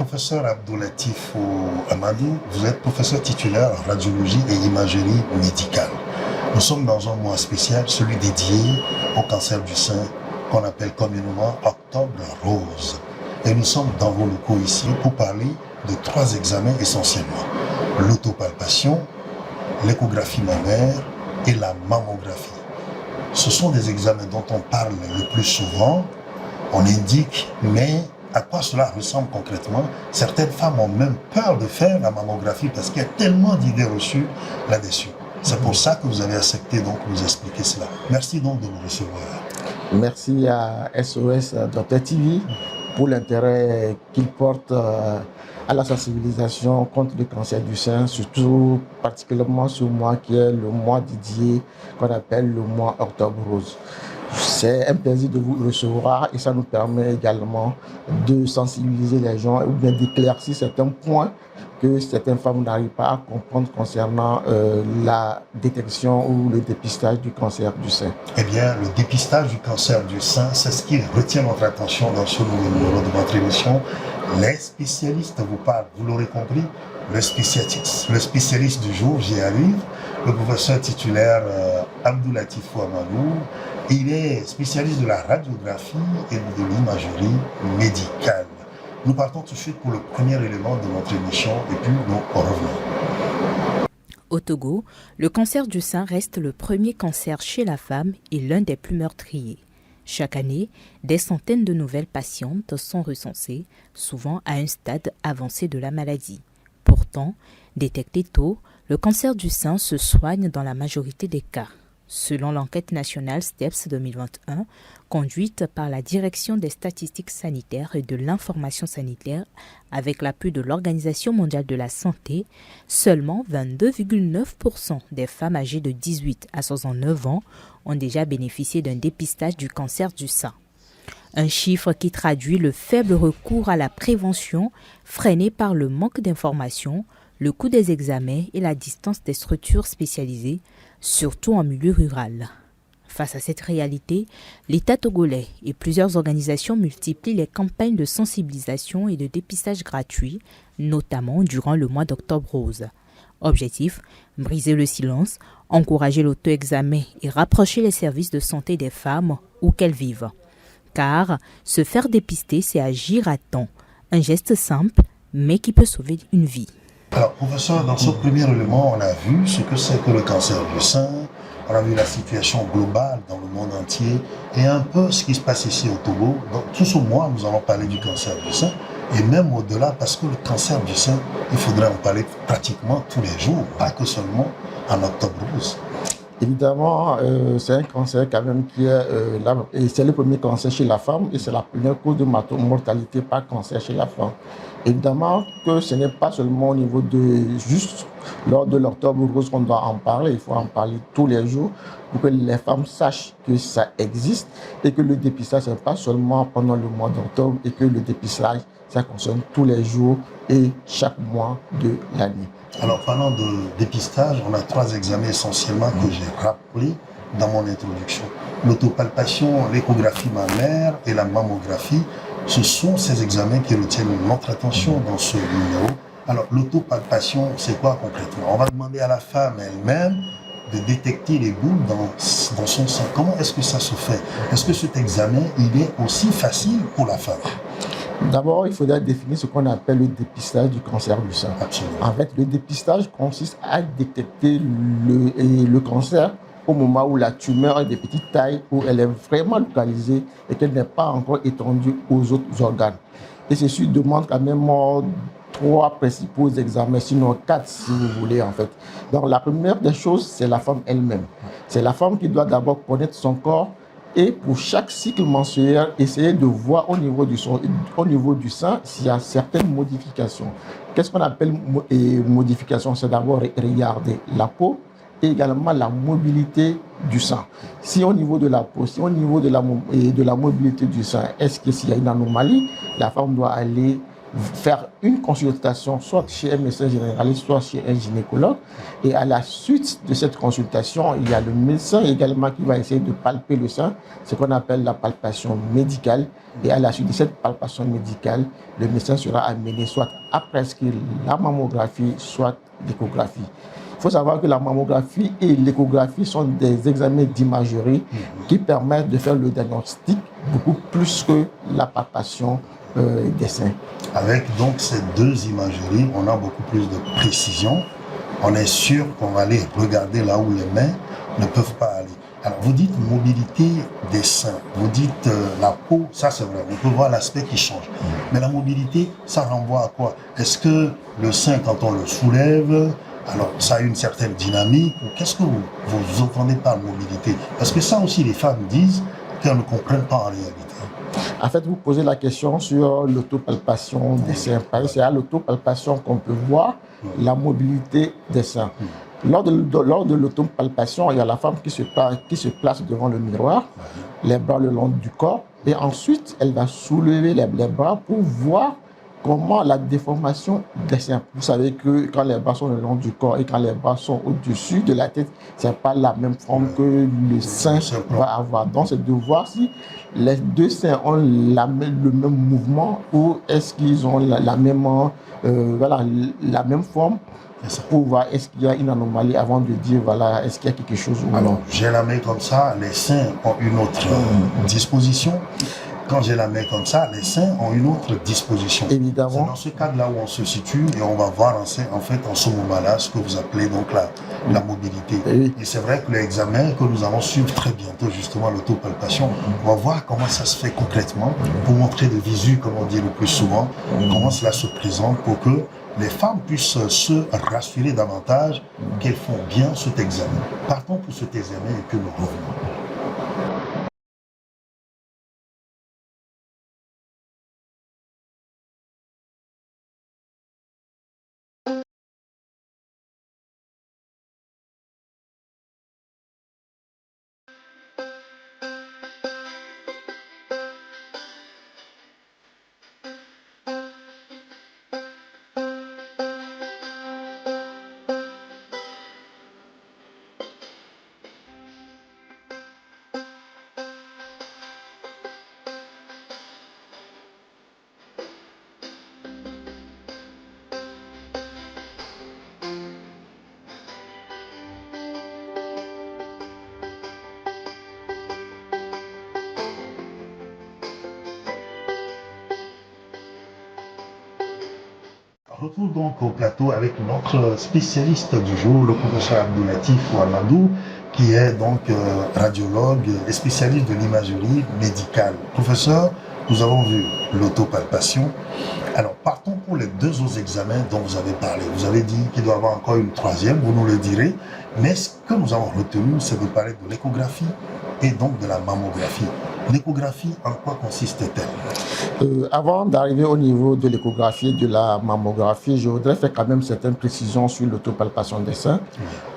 Professeur Abdoulatif Amadou, vous êtes professeur titulaire en radiologie et imagerie médicale. Nous sommes dans un mois spécial, celui dédié au cancer du sein, qu'on appelle communément Octobre Rose. Et nous sommes dans vos locaux ici pour parler de 3 examens essentiellement. L'autopalpation, l'échographie mammaire et la mammographie. Ce sont des examens dont on parle le plus souvent, on indique, mais à quoi cela ressemble concrètement? Certaines femmes ont même peur de faire la mammographie parce qu'il y a tellement d'idées reçues là-dessus. C'est pour ça que vous avez accepté donc nous expliquer cela. Merci donc de nous recevoir. Merci à SOS Dr TV pour l'intérêt qu'il porte à la sensibilisation contre le cancer du sein, surtout particulièrement ce mois qui est le mois dédié qu'on appelle le mois Octobre Rose. C'est un plaisir de vous recevoir et ça nous permet également de sensibiliser les gens ou bien d'éclaircir certains points que certaines femmes n'arrivent pas à comprendre concernant la détection ou le dépistage du cancer du sein. Eh bien, le dépistage du cancer du sein, c'est ce qui retient notre attention dans ce nouveau numéro de votre émission. Les spécialistes vous parlent, vous l'aurez compris, le spécialiste du jour, j'y arrive, le professeur titulaire Abdoulatif Amadou. Il est spécialiste de la radiographie et de l'imagerie médicale. Nous partons tout de suite pour le premier élément de notre émission et puis nous revenons. Au Togo, le cancer du sein reste le premier cancer chez la femme et l'un des plus meurtriers. Chaque année, des centaines de nouvelles patientes sont recensées, souvent à un stade avancé de la maladie. Pourtant, détecté tôt, le cancer du sein se soigne dans la majorité des cas. Selon l'enquête nationale STEPS 2021, conduite par la Direction des statistiques sanitaires et de l'information sanitaire avec l'appui de l'Organisation mondiale de la santé, seulement 22,9% des femmes âgées de 18 à 69 ans ont déjà bénéficié d'un dépistage du cancer du sein. Un chiffre qui traduit le faible recours à la prévention, freiné par le manque d'informations, le coût des examens et la distance des structures spécialisées, surtout en milieu rural. Face à cette réalité, l'État togolais et plusieurs organisations multiplient les campagnes de sensibilisation et de dépistage gratuits, notamment durant le mois d'Octobre Rose. Objectif, briser le silence, encourager l'auto-examen et rapprocher les services de santé des femmes où qu'elles vivent. Car se faire dépister, c'est agir à temps, un geste simple, mais qui peut sauver une vie. Alors, professeur, dans ce premier élément, on a vu ce que c'est que le cancer du sein, on a vu la situation globale dans le monde entier et un peu ce qui se passe ici au Togo. Donc, tout ce mois, nous allons parler du cancer du sein et même au-delà, parce que le cancer du sein, il faudrait en parler pratiquement tous les jours, pas que seulement en Octobre Rose. Évidemment, c'est un cancer quand même qui est et c'est le premier cancer chez la femme et c'est la première cause de mortalité par cancer chez la femme. Évidemment que ce n'est pas seulement au niveau de juste lors de l'Octobre Rose qu'on doit en parler, il faut en parler tous les jours pour que les femmes sachent que ça existe et que le dépistage, ce n'est pas seulement pendant le mois d'octobre et que le dépistage, ça concerne tous les jours et chaque mois de l'année. Alors, parlant de dépistage, on a 3 examens essentiellement que j'ai rappelés dans mon introduction. L'autopalpation, l'échographie mammaire et la mammographie, ce sont ces examens qui retiennent notre attention dans ce numéro. Alors, l'autopalpation, c'est quoi concrètement? On va demander à la femme elle-même de détecter les boules dans son sein. Comment est-ce que ça se fait? Est-ce que cet examen, il est aussi facile pour la femme? D'abord, il faudrait définir ce qu'on appelle le dépistage du cancer du sein. Absolument. En fait, le dépistage consiste à détecter le cancer au moment où la tumeur est de petite taille, où elle est vraiment localisée et qu'elle n'est pas encore étendue aux autres organes. Et ceci demande quand même 3 principaux examens, sinon 4 si vous voulez en fait. Donc la première des choses, c'est la femme elle-même. C'est la femme qui doit d'abord connaître son corps et pour chaque cycle menstruel, essayer de voir au niveau du sein s'il y a certaines modifications. Qu'est-ce qu'on appelle modification? C'est d'abord regarder la peau et également la mobilité du sein. Si au niveau de la peau, si au niveau de la mobilité du sein, est-ce que s'il y a une anomalie, la femme doit aller faire une consultation, soit chez un médecin généraliste, soit chez un gynécologue. Et à la suite de cette consultation, il y a le médecin également qui va essayer de palper le sein, ce qu'on appelle la palpation médicale. Et à la suite de cette palpation médicale, le médecin sera amené soit à prescrire la mammographie, soit l'échographie. Il faut savoir que la mammographie et l'échographie sont des examens d'imagerie qui permettent de faire le diagnostic beaucoup plus que la palpation des seins. Avec donc ces deux imageries, on a beaucoup plus de précision. On est sûr qu'on va aller regarder là où les mains ne peuvent pas aller. Alors vous dites mobilité des seins, vous dites la peau, ça c'est vrai, on peut voir l'aspect qui change. Mais la mobilité, ça renvoie à quoi? Est-ce que le sein, quand on le soulève, alors ça a une certaine dynamique? Qu'est-ce que vous entendez par mobilité? Parce que ça aussi les femmes disent qu'elles ne comprennent pas en réalité. En fait, vous posez la question sur l'autopalpation des seins. C'est à l'autopalpation qu'on peut voir la mobilité des seins. Lors de l'autopalpation, il y a la femme qui se place devant le miroir, les bras le long du corps, et ensuite, elle va soulever les bras pour voir comment la déformation des seins. Vous savez que quand les bras sont le long du corps et quand les bras sont au-dessus de la tête, ce n'est pas la même forme que le sein va avoir. Donc, c'est de voir si les deux seins ont le même mouvement ou est-ce qu'ils ont la même forme pour voir est-ce qu'il y a une anomalie avant de dire voilà, est-ce qu'il y a quelque chose ou non. Alors, j'ai la main comme ça, les seins ont une autre disposition. Quand j'ai la main comme ça, les seins ont une autre disposition. Évidemment. C'est dans ce cadre-là où on se situe et on va voir en fait en ce moment-là ce que vous appelez donc la mobilité. Oui. Et c'est vrai que l'examen que nous allons suivre très bientôt, justement l'autopalpation, on va voir comment ça se fait concrètement pour montrer de visu, comme on dit le plus souvent, comment cela se présente pour que les femmes puissent se rassurer davantage qu'elles font bien cet examen. Partons pour cet examen et que nous revenons. Retour donc au plateau avec notre spécialiste du jour, le professeur Abdoulatif Ouamadou, qui est donc radiologue et spécialiste de l'imagerie médicale. Professeur, nous avons vu l'autopalpation. Alors partons pour les deux autres examens dont vous avez parlé. Vous avez dit qu'il doit y avoir encore une troisième, vous nous le direz. Mais ce que nous avons retenu, c'est de parler de l'échographie et donc de la mammographie. L'échographie, en quoi consiste-t-elle? Avant d'arriver au niveau de l'échographie et de la mammographie, je voudrais faire quand même certaines précisions sur l'autopalpation des seins,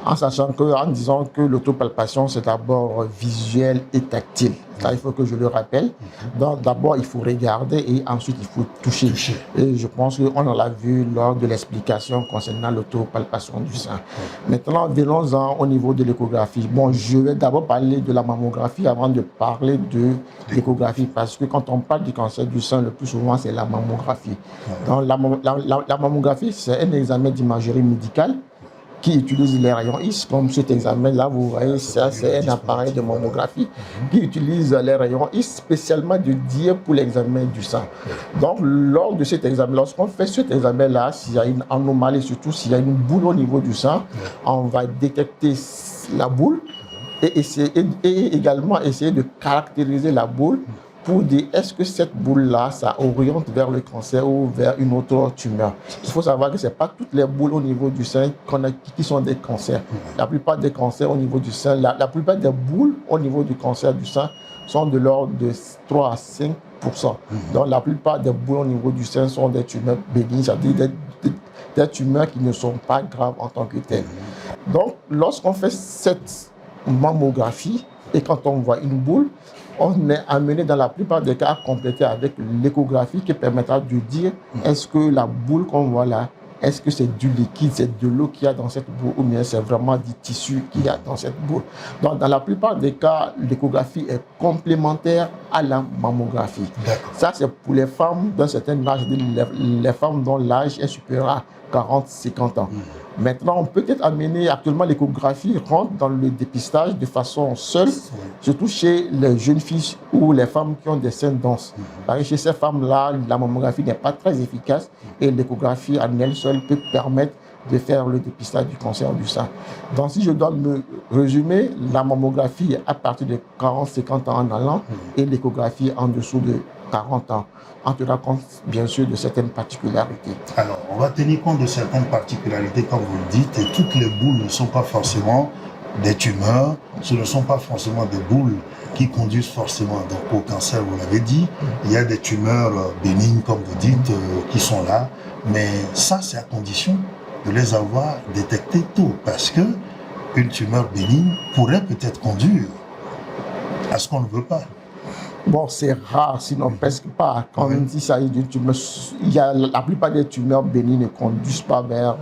en disant que l'autopalpation, c'est d'abord visuel et tactile. Ça, il faut que je le rappelle. Donc, d'abord, il faut regarder et ensuite, il faut toucher. Et je pense qu'on en l'a vu lors de l'explication concernant l'autopalpation du sein. Maintenant, venons-en au niveau de l'échographie. Bon, je vais d'abord parler de la mammographie avant de parler de l'échographie, parce que quand on parle du cancer du sein, le plus souvent, c'est la mammographie. Donc, la mammographie, c'est un examen d'imagerie médicale qui utilise les rayons X, comme cet examen-là, vous voyez, ça c'est un appareil de mammographie qui utilise les rayons X spécialement dédiés pour l'examen du sang. Donc, lors de cet examen, lorsqu'on fait cet examen-là, s'il y a une anomalie, surtout s'il y a une boule au niveau du sang, on va détecter la boule et également essayer de caractériser la boule pour dire est-ce que cette boule-là, ça oriente vers le cancer ou vers une autre tumeur. Il faut savoir que ce n'est pas toutes les boules au niveau du sein qui sont des cancers. La plupart des cancers au niveau du sein, la plupart des boules au niveau du cancer du sein sont de l'ordre de 3 à 5%. Donc la plupart des boules au niveau du sein sont des tumeurs bénignes, c'est-à-dire des tumeurs qui ne sont pas graves en tant que telles. Donc lorsqu'on fait cette mammographie et quand on voit une boule, on est amené dans la plupart des cas à compléter avec l'échographie qui permettra de dire est-ce que la boule qu'on voit là, est-ce que c'est du liquide, c'est de l'eau qu'il y a dans cette boule ou bien c'est vraiment du tissu qu'il y a dans cette boule. Donc dans la plupart des cas, l'échographie est complémentaire à la mammographie. Ça c'est pour les femmes d'un certain âge, les femmes dont l'âge est supérieur à 40-50 ans. Maintenant, on peut être amené, actuellement l'échographie rentre dans le dépistage de façon seule, surtout chez les jeunes filles ou les femmes qui ont des seins denses. Parce que chez ces femmes-là, la mammographie n'est pas très efficace et l'échographie en elle seule peut permettre de faire le dépistage du cancer du sein. Donc si je dois me résumer, la mammographie à partir de 40-50 ans en allant et l'échographie en dessous de 40 ans, en tenant compte bien sûr de certaines particularités. Alors, on va tenir compte de certaines particularités comme vous le dites, et toutes les boules ne sont pas forcément des tumeurs, ce ne sont pas forcément des boules qui conduisent forcément donc, au cancer, vous l'avez dit. Il y a des tumeurs bénignes, comme vous dites, qui sont là, mais ça c'est à condition de les avoir détectées tôt, parce que une tumeur bénigne pourrait peut-être conduire à ce qu'on ne veut pas. Bon, c'est rare, sinon presque pas. Quand il s'agit d'une tumeur, la plupart des tumeurs bénignes ne conduisent pas vers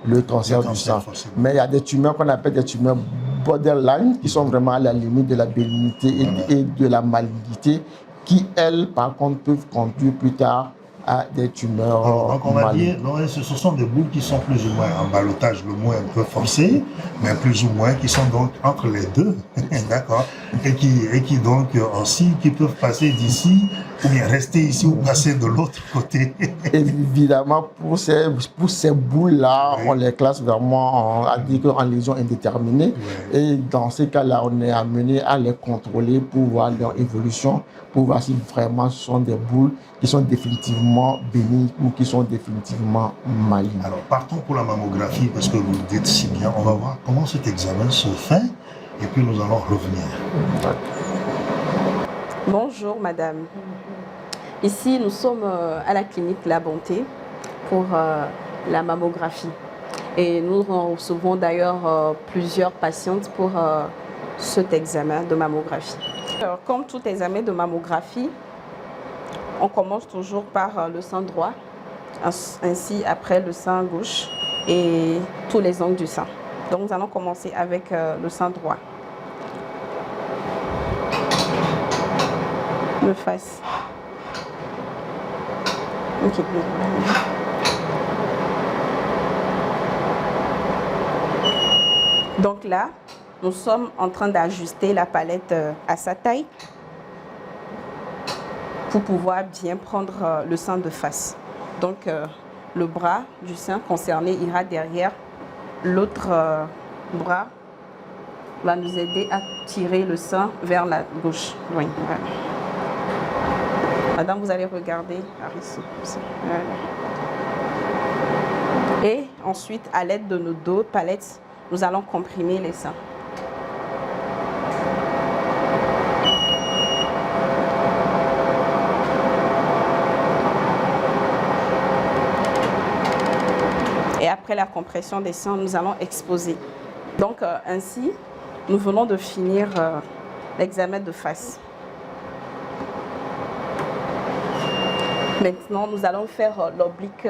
le cancer du sein. Mais il y a des tumeurs qu'on appelle des tumeurs borderline, qui sont vraiment à la limite de la bénignité et de la malignité, qui, elles, par contre, peuvent conduire plus tard à des tumeurs. Donc on va dire, non, ce sont des boules qui sont plus ou moins en ballottage, le moins un peu forcé, mais plus ou moins qui sont donc entre les deux, d'accord, et qui donc aussi qui peuvent passer d'ici ou bien rester ici ou passer de l'autre côté. Évidemment, pour ces boules-là, on les classe vraiment en lésions indéterminées. Et dans ces cas-là, on est amené à les contrôler pour voir leur évolution, pour voir si vraiment ce sont des boules qui sont définitivement bénignes ou qui sont définitivement malignes. Alors, partons pour la mammographie, parce que vous le dites si bien. On va voir comment cet examen se fait, et puis nous allons revenir. Bonjour, madame. Ici, nous sommes à la clinique La Bonté pour la mammographie. Et nous recevons d'ailleurs plusieurs patientes pour cet examen de mammographie. Alors, comme tout examen de mammographie, on commence toujours par le sein droit, ainsi après le sein gauche et tous les angles du sein. Donc nous allons commencer avec le sein droit. Le face. Ok. Donc là, nous sommes en train d'ajuster la palette à sa taille pour pouvoir bien prendre le sein de face. Donc le bras du sein concerné ira derrière. L'autre bras va nous aider à tirer le sein vers la gauche. Oui, voilà. Madame, vous allez regarder par ici. Voilà. Et ensuite, à l'aide de nos deux palettes, nous allons comprimer les seins. Et après la compression des seins, nous allons exposer. Donc ainsi, nous venons de finir l'examen de face. Maintenant, nous allons faire l'oblique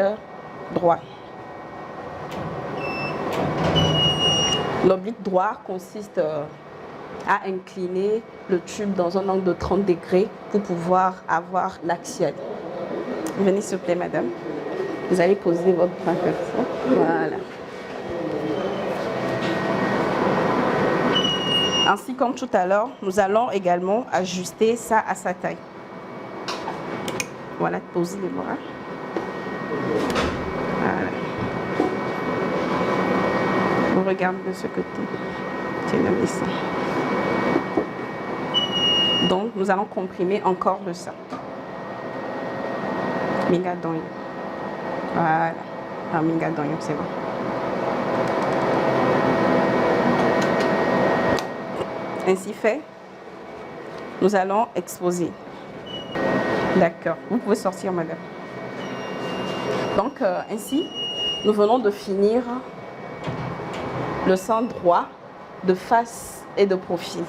droit. L'oblique droit consiste à incliner le tube dans un angle de 30 degrés pour pouvoir avoir l'axial. Venez s'il vous plaît, madame. Vous allez poser votre bras comme ça. Voilà. Ainsi comme tout à l'heure, nous allons également ajuster ça à sa taille. Voilà, posez les bras. Voilà. On regarde de ce côté. Donc, nous allons comprimer encore le sein. Minga donyo. Voilà. Ah, minga donyo, c'est bon. Ainsi fait, nous allons exposer. D'accord. Vous pouvez sortir, madame. Donc, ainsi, nous venons de finir le sein droit de face et de profil.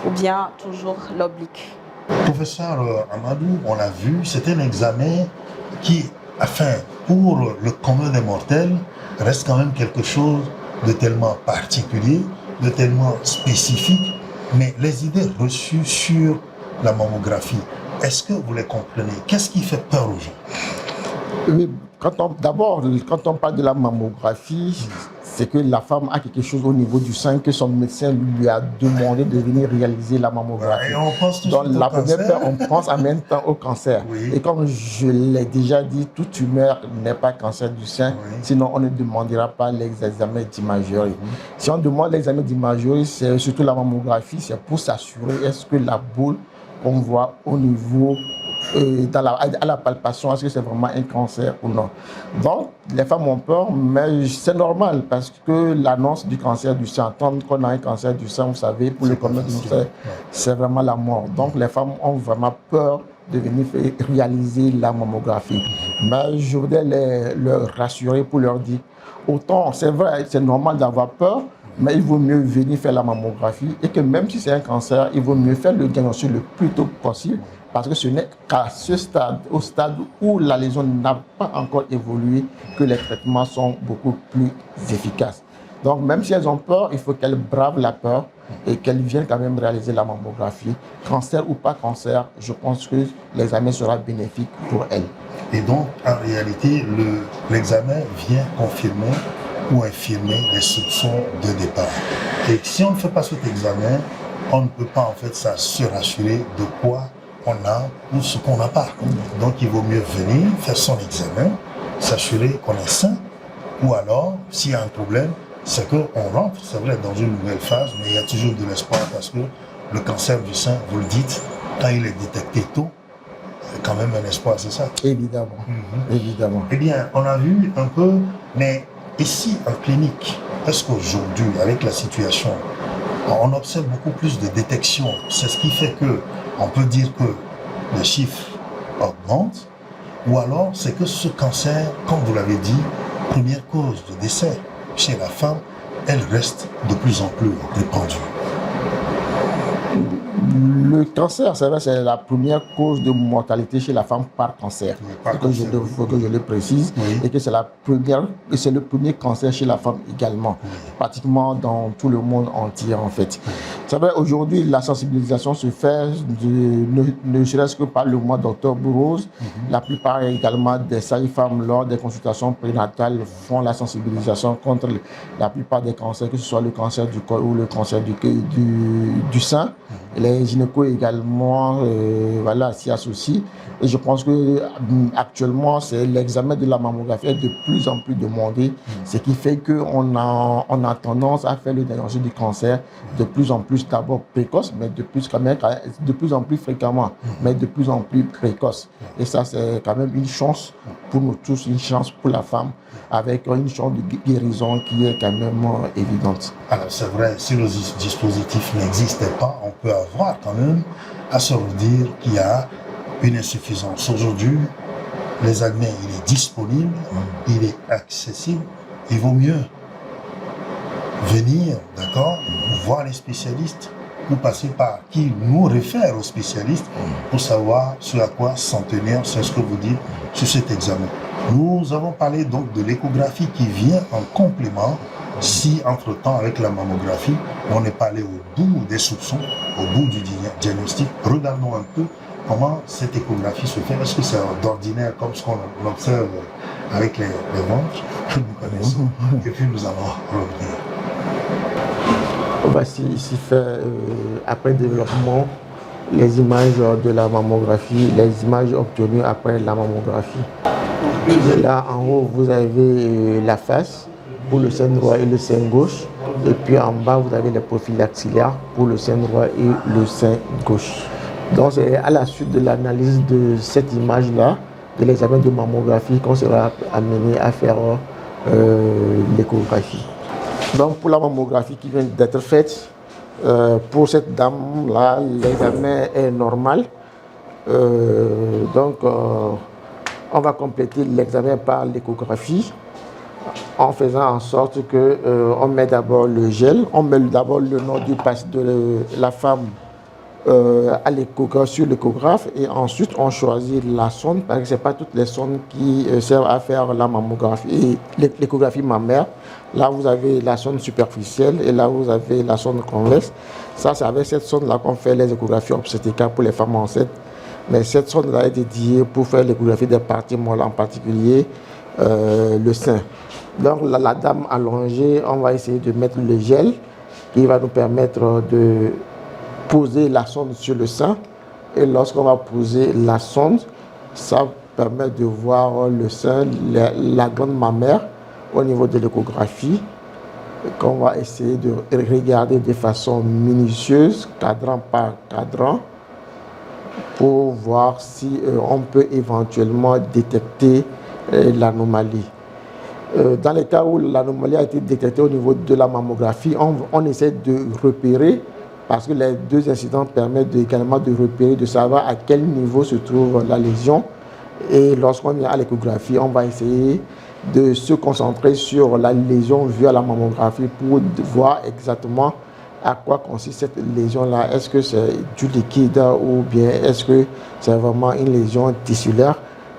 ou bien toujours l'oblique. Professeur Amadou, on l'a vu, c'est un examen qui, pour le commun des mortels, reste quand même quelque chose de tellement particulier, de tellement spécifique. Mais les idées reçues sur la mammographie, est-ce que vous les comprenez? Qu'est-ce qui fait peur aux gens? Oui, quand on parle de la mammographie, c'est que la femme a quelque chose au niveau du sein que son médecin lui a demandé de venir réaliser la mammographie. Et on pense tout Donc la première cancer. peur, on pense en même temps au cancer. Oui. Et comme je l'ai déjà dit, toute tumeur n'est pas cancer du sein, Oui. sinon on ne demandera pas l'examen d'imagerie. Si on demande l'examen d'imagerie, c'est surtout la mammographie, c'est pour s'assurer est-ce que la boule qu'on voit au niveau à la palpation, est-ce que c'est vraiment un cancer ou non. Donc, les femmes ont peur, mais c'est normal parce que l'annonce du cancer du sein, entendre qu'on a un cancer du sein, vous savez, pour le commun du sein, c'est vraiment la mort. Donc, les femmes ont vraiment peur de venir réaliser la mammographie. Mais je voudrais leur rassurer pour leur dire, autant, c'est vrai, c'est normal d'avoir peur, mais il vaut mieux venir faire la mammographie et que même si c'est un cancer, il vaut mieux faire le diagnostic le plus tôt possible parce que ce n'est qu'à ce stade, au stade où la lésion n'a pas encore évolué, que les traitements sont beaucoup plus efficaces. Donc même si elles ont peur, il faut qu'elles bravent la peur et qu'elles viennent quand même réaliser la mammographie. Cancer ou pas cancer, je pense que l'examen sera bénéfique pour elles. Et donc, en réalité, l'examen vient confirmer ou infirmer les soupçons de départ. Et si on ne fait pas cet examen, on ne peut pas en fait se rassurer de quoi on a ou ce qu'on n'a pas. Donc il vaut mieux venir faire son examen, s'assurer qu'on est sain, ou alors, s'il y a un problème, c'est qu'on rentre, c'est vrai, dans une nouvelle phase, mais il y a toujours de l'espoir parce que le cancer du sein, vous le dites, quand il est détecté tôt, c'est quand même un espoir, c'est ça? Évidemment, évidemment. Eh bien, on a vu un peu, mais ici en clinique, est-ce qu'aujourd'hui, avec la situation, on observe beaucoup plus de détection? C'est ce qui fait que on peut dire que les chiffres augmentent, ou alors c'est que ce cancer, comme vous l'avez dit, première cause de décès chez la femme, elle reste de plus en plus répandue. Le cancer, c'est vrai, c'est la première cause de mortalité chez la femme par cancer. Il faut que je le précise. Oui. Et que c'est c'est le premier cancer chez la femme également, pratiquement dans tout le monde entier en fait. C'est vrai, aujourd'hui, la sensibilisation se fait ne serait-ce que par le mois d'octobre rose. La plupart également des sages-femmes, lors des consultations prénatales, font la sensibilisation contre la plupart des cancers, que ce soit le cancer du col ou le cancer du sein. Les gynécos également s'y associent. Et je pense que actuellement, c'est l'examen de la mammographie est de plus en plus demandé, ce qui fait qu'on a tendance à faire le diagnostic du cancer de plus en plus d'abord précoce, mais de plus en plus fréquemment, mais de plus en plus précoce. Et ça, c'est quand même une chance pour nous tous, une chance pour la femme, avec une chance de guérison qui est quand même évidente. Alors c'est vrai, si le dispositif n'existait pas, on peut avoir quand même à se redire qu'il y a une insuffisance. Aujourd'hui, l'examen, il est disponible, il est accessible, il vaut mieux venir, d'accord, voir les spécialistes ou passer par qui nous réfère aux spécialistes pour savoir ce à quoi s'en tenir, c'est ce que vous dites sur cet examen. Nous avons parlé donc de l'échographie qui vient en complément si entre-temps avec la mammographie, on est pas allé au bout des soupçons, au bout du diagnostic. Regardons un peu comment cette échographie se fait. Est-ce que c'est d'ordinaire comme ce qu'on observe avec les ventres que nous connaissons? Et puis nous allons revenir. On va ici faire, après développement, les images de la mammographie, les images obtenues après la mammographie. Là, en haut, vous avez la face pour le sein droit et le sein gauche. Et puis en bas, vous avez les profils axillaires pour le sein droit et le sein gauche. Donc, c'est à la suite de l'analyse de cette image-là, de l'examen de mammographie, qu'on sera amené à faire l'échographie. Donc, pour la mammographie qui vient d'être faite, pour cette dame-là, l'examen est normal. On va compléter l'examen par l'échographie en faisant en sorte qu'on met d'abord le gel, on met d'abord le nom du de la femme sur l'échographe et ensuite on choisit la sonde parce que ce n'est pas toutes les sondes qui servent à faire la mammographie et l'échographie mammaire. Là, vous avez la sonde superficielle et là, vous avez la sonde convexe. Ça, c'est avec cette sonde-là qu'on fait les échographies obstétricales pour les femmes enceintes. Mais cette sonde-là est dédiée pour faire l'échographie des parties molles, en particulier le sein. Donc, la dame allongée, on va essayer de mettre le gel qui va nous permettre de poser la sonde sur le sein. Et lorsqu'on va poser la sonde, ça permet de voir le sein, la glande mammaire au niveau de l'échographie, qu'on va essayer de regarder de façon minutieuse, cadran par cadran, pour voir si on peut éventuellement détecter l'anomalie. Dans les cas où l'anomalie a été détectée au niveau de la mammographie, on essaie de repérer, parce que les deux incidents permettent également de repérer, de savoir à quel niveau se trouve la lésion. Et lorsqu'on est à l'échographie, on va essayer de se concentrer sur la lésion vue à la mammographie pour voir exactement à quoi consiste cette lésion-là. Est-ce que c'est du liquide ou bien est-ce que c'est vraiment une lésion tissulaire?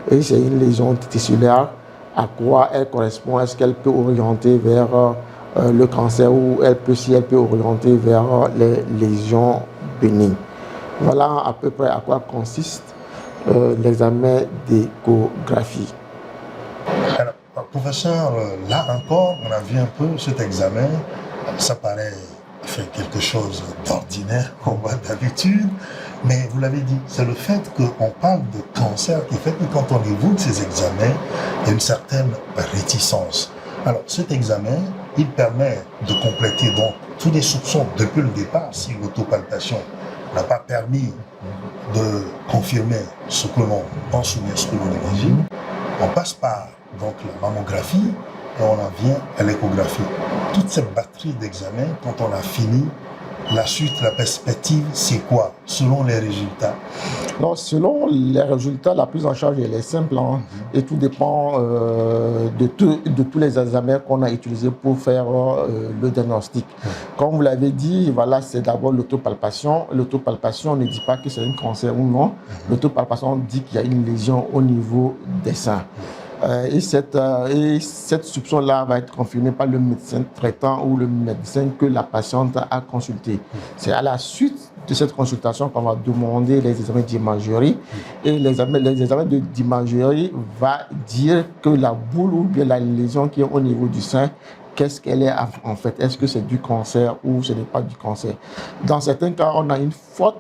Et si c'est une lésion tissulaire, à quoi elle correspond? Est-ce qu'elle peut orienter vers le cancer ou si elle peut orienter vers les lésions bénignes? Voilà à peu près à quoi consiste l'examen d'échographie. Alors, professeur, là encore, on a vu un peu cet examen. Ça paraît faire quelque chose d'ordinaire, on voit d'habitude, mais vous l'avez dit, c'est le fait qu'on parle de cancer qui fait que quand on évoque ces examens, il y a une certaine réticence. Alors, cet examen, il permet de compléter donc tous les soupçons depuis le départ, si l'autopalpation n'a pas permis de confirmer ce que l'on pense ou bien ce que l'on imagine. On passe par donc la mammographie et on en vient à l'échographie. Toute cette batterie d'examens, quand on a fini, la suite, la perspective, c'est quoi selon les résultats? Non, selon les résultats, la prise en charge elle est simple et tout dépend de tous les examens qu'on a utilisés pour faire le diagnostic. Comme vous l'avez dit, voilà, c'est d'abord l'autopalpation. L'autopalpation ne dit pas que c'est un cancer ou non. L'autopalpation dit qu'il y a une lésion au niveau des seins. Et cette soupçon-là va être confirmée par le médecin traitant ou le médecin que la patiente a consulté. C'est à la suite de cette consultation qu'on va demander les examens d'imagerie. Et les examens d'imagerie va dire que la boule ou bien la lésion qui est au niveau du sein, qu'est-ce qu'elle est en fait? Est-ce que c'est du cancer ou ce n'est pas du cancer? Dans certains cas, on a une forte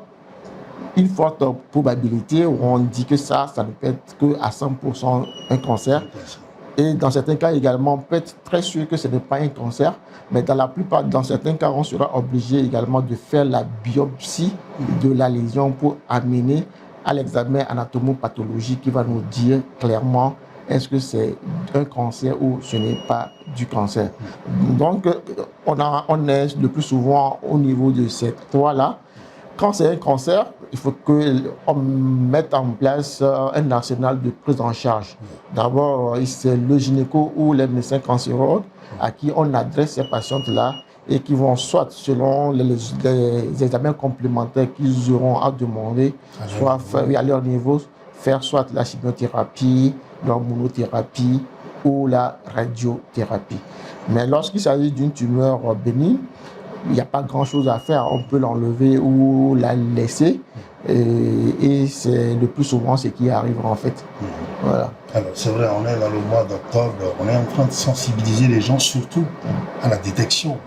probabilité où on dit que ça ne peut être qu'à 100% un cancer. Et dans certains cas également, on peut être très sûr que ce n'est pas un cancer, mais dans certains cas, on sera obligé également de faire la biopsie de la lésion pour amener à l'examen anatomopathologique qui va nous dire clairement est-ce que c'est un cancer ou ce n'est pas du cancer. Donc, on est le plus souvent au niveau de ces trois-là. Quand c'est un cancer, il faut qu'on mette en place un arsenal de prise en charge. D'abord, c'est le gynéco ou les médecins cancérologues à qui on adresse ces patientes-là et qui vont soit, selon les examens complémentaires qu'ils auront à demander, soit à leur niveau, faire soit la chimiothérapie, l'hormonothérapie ou la radiothérapie. Mais lorsqu'il s'agit d'une tumeur bénigne, il n'y a pas grand-chose à faire. On peut l'enlever ou la laisser. Et c'est le plus souvent ce qui arrive en fait. Voilà. Alors c'est vrai, on est dans le mois d'octobre, on est en train de sensibiliser les gens surtout à la détection,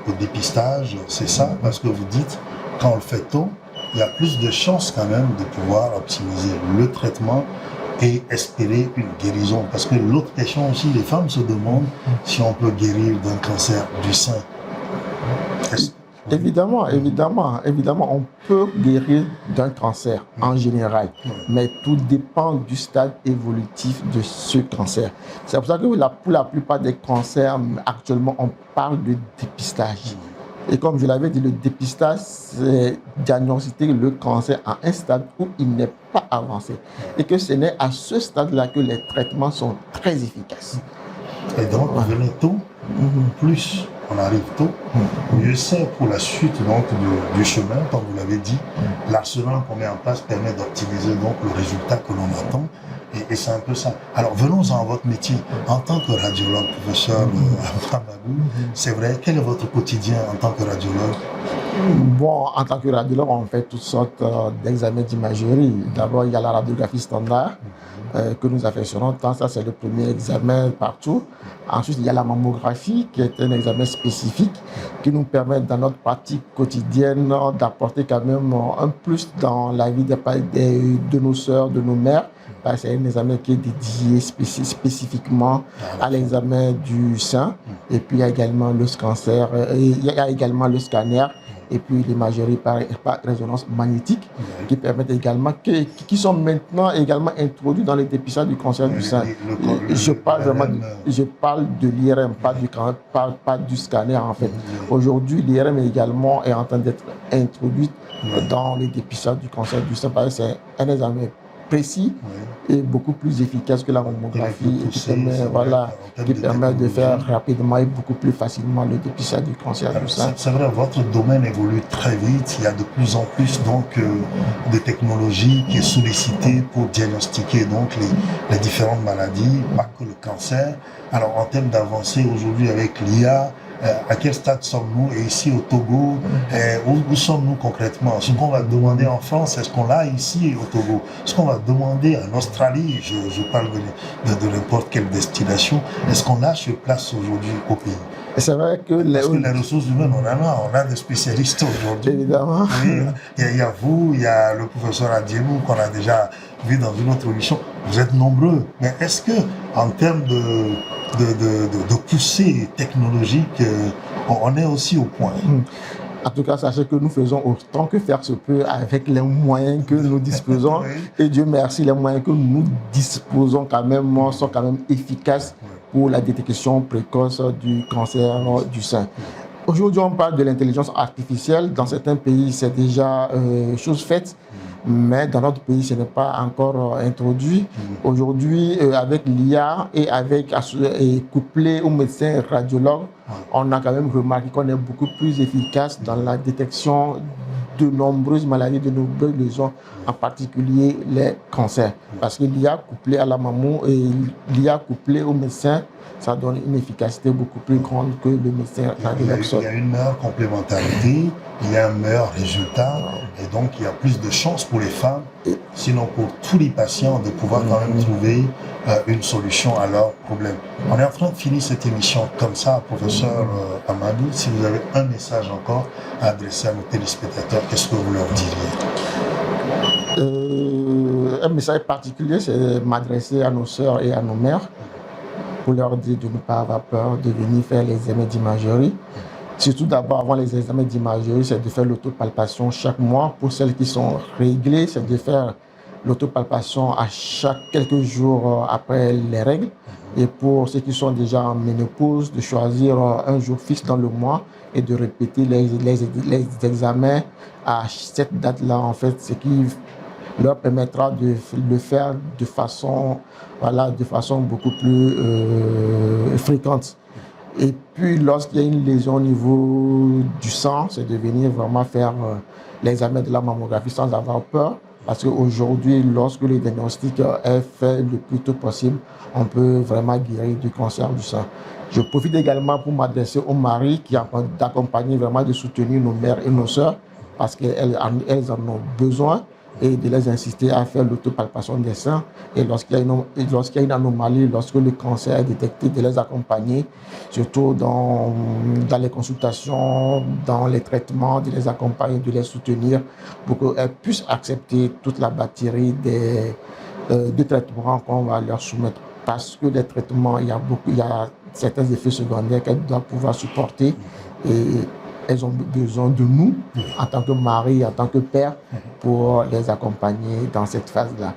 au dépistage, c'est ça, parce que vous dites, quand on le fait tôt, il y a plus de chances quand même de pouvoir optimiser le traitement et espérer une guérison. Parce que l'autre question aussi, les femmes se demandent si on peut guérir d'un cancer du sein. Évidemment, on peut guérir d'un cancer en général, mais tout dépend du stade évolutif de ce cancer. C'est pour ça que pour la plupart des cancers, actuellement, on parle de dépistage. Et comme je l'avais dit, le dépistage, c'est diagnostiquer le cancer à un stade où il n'est pas avancé. Et que ce n'est à ce stade-là que les traitements sont très efficaces. Et donc, venez tôt, plus on arrive tôt, mieux c'est pour la suite donc, du chemin, comme vous l'avez dit. L'arsenal qu'on met en place permet d'optimiser donc le résultat que l'on attend. Et c'est un peu ça. Alors venons-en à votre métier. En tant que radiologue, professeur Amadou, c'est vrai, quel est votre quotidien en tant que radiologue? Bon, en tant que radiologue, on fait toutes sortes d'examens d'imagerie. D'abord, il y a la radiographie standard que nous affectionnons. Ça, c'est le premier examen partout. Ensuite, il y a la mammographie, qui est un examen spécifique qui nous permet, dans notre pratique quotidienne, d'apporter quand même un plus dans la vie de nos sœurs, de nos mères. C'est un examen qui est dédié spécifiquement à l'examen du sein. Et puis, il y a également le cancer, il y a également le scanner. Et puis l'imagerie par résonance magnétique qui permettent également, qui sont maintenant également introduits dans le dépistage du cancer du sein. Je parle de l'IRM, pas du scanner en fait. Aujourd'hui, l'IRM également est en train d'être introduit dans le dépistage du cancer du sein parce que c'est un examen précis et beaucoup plus efficace que la mammographie qui permet de faire rapidement et beaucoup plus facilement le dépistage du cancer du sein. C'est vrai, votre domaine évolue très vite. Il y a de plus en plus donc de technologies qui est sollicitée pour diagnostiquer donc les différentes maladies, pas que le cancer. Alors en termes d'avancée aujourd'hui avec l'IA, à quel stade sommes-nous? Et ici au Togo, où sommes-nous concrètement? Ce qu'on va demander en France, est-ce qu'on l'a ici au Togo? Ce qu'on va demander en Australie, je parle de n'importe quelle destination, est-ce qu'on a sur place aujourd'hui au pays? C'est vrai que parce que les ressources humaines, on a des spécialistes aujourd'hui. Évidemment. Oui, il y a vous, il y a le professeur Adiemou qu'on a déjà vu dans une autre émission. Vous êtes nombreux. Mais est-ce que, en termes de poussée technologique, on est aussi au point? En tout cas, sachez que nous faisons autant que faire se peut avec les moyens que nous disposons. Et Dieu merci, les moyens que nous disposons quand même sont quand même efficaces pour la détection précoce du cancer du sein. Aujourd'hui, on parle de l'intelligence artificielle. Dans certains pays, c'est déjà chose faite. Mais dans notre pays, ce n'est pas encore introduit. Aujourd'hui, avec l'IA et couplé aux médecins radiologues, on a quand même remarqué qu'on est beaucoup plus efficace dans la détection de nombreuses maladies, de nombreuses lésions, en particulier les cancers. Parce que l'IA couplé à la mammo et l'IA couplé aux médecins, ça donne une efficacité beaucoup plus grande que le médecin radiologue. Il y a une meilleure complémentarité, il y a un meilleur résultat, et donc il y a plus de chances pour les femmes, sinon pour tous les patients, de pouvoir quand même trouver une solution à leurs problèmes. On est en train de finir cette émission comme ça, professeur Amadou. Si vous avez un message encore à adresser à nos téléspectateurs, qu'est-ce que vous leur diriez? Un message particulier, c'est m'adresser à nos sœurs et à nos mères pour leur dire de ne pas avoir peur de venir faire les examens d'imagerie. Surtout d'abord, avant les examens d'imagerie, c'est de faire l'autopalpation chaque mois. Pour celles qui sont réglées, c'est de faire l'autopalpation à chaque quelques jours après les règles. Et pour ceux qui sont déjà en ménopause, de choisir un jour fixe dans le mois et de répéter les examens à cette date-là, en fait, ce qui leur permettra de le faire de façon beaucoup plus fréquente. Et puis, lorsqu'il y a une lésion au niveau du sang, c'est de venir vraiment faire l'examen de la mammographie sans avoir peur. Parce qu'aujourd'hui, lorsque le diagnostic est fait le plus tôt possible, on peut vraiment guérir du cancer du sein. Je profite également pour m'adresser aux maris qui ont d'accompagner, vraiment de soutenir nos mères et nos sœurs, parce qu'elles en ont besoin, et de les inciter à faire l'autopalpation des seins. Et lorsqu'il y a une anomalie, lorsque le cancer est détecté, de les accompagner, surtout dans les consultations, dans les traitements, de les accompagner, de les soutenir pour qu'elles puissent accepter toute la batterie de traitements qu'on va leur soumettre. Parce que les traitements, il y a certains effets secondaires qu'elles doivent pouvoir supporter. Et elles ont besoin de nous, en tant que mari, en tant que père, pour les accompagner dans cette phase-là.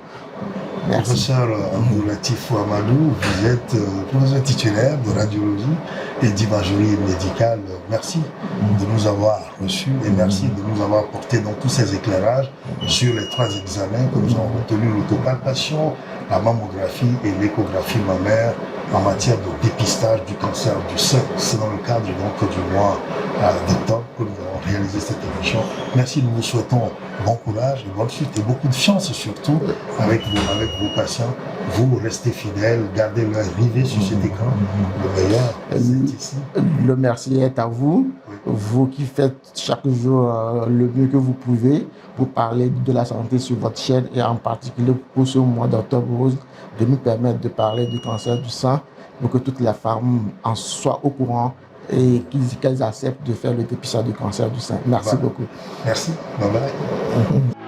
Merci. Professeur Abdoulatif Amadou, vous êtes professeur titulaire de radiologie et d'imagerie médicale. Merci de nous avoir reçus et merci de nous avoir apporté donc tous ces éclairages sur les 3 examens que nous avons retenus, l'autopalpation, la mammographie et l'échographie mammaire en matière de dépistage du cancer du sein. C'est dans le cadre donc du mois d'octobre que nous avons réalisé cette émission. Merci, nous vous souhaitons bon courage et bonne suite et beaucoup de chance surtout avec vos patients. Vous restez fidèles, gardez l'œil rivé sur cet écran. Le meilleur, c'est ici. Le merci est à vous. Oui. Vous qui faites chaque jour le mieux que vous pouvez pour parler de la santé sur votre chaîne et en particulier pour ce mois d'octobre rose, de nous permettre de parler du cancer du sein pour que toutes les femmes en soient au courant et qu'elles acceptent de faire le dépistage du cancer du sein. Merci beaucoup. Merci. Bye bye.